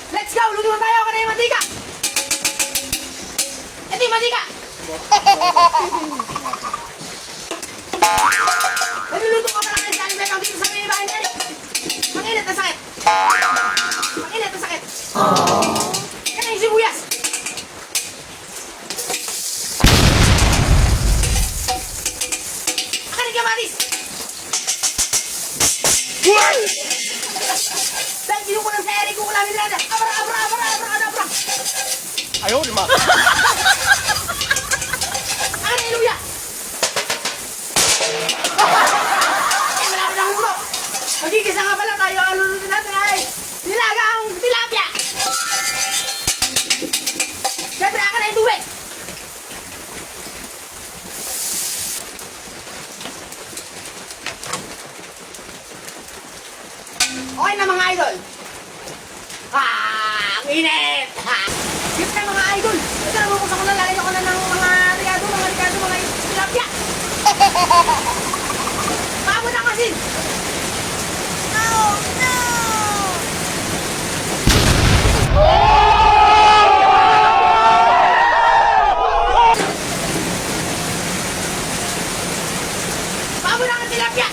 Let's go! Luto na tayo! Ako na yung mantika! Ito yung mantika! Naluluto ka pala kayo sa aling bekang dito sa may bahay niya. Mag-init na sakit! Mag-init na sakit! Yan na yung sibuyas! Akan yung kamatis! Dahil kinukulang sa eri ko namin nila. Abra, abra, abra, abra, abra! Ayaw, di ma. Akan yung iluya! Malapit ang ulo! Magigisa nga pala tayo. Ang lulutin natin ay nilagang tilapia! Siyempre, akan na yung tubig! Okay na mga idol! Ang init! Gift na mga idol! Ito na bubuksan ko na, lalagyan ko na ng mga rigado, mga tilapia! Maabot ang asin! Maabot ang tilapia!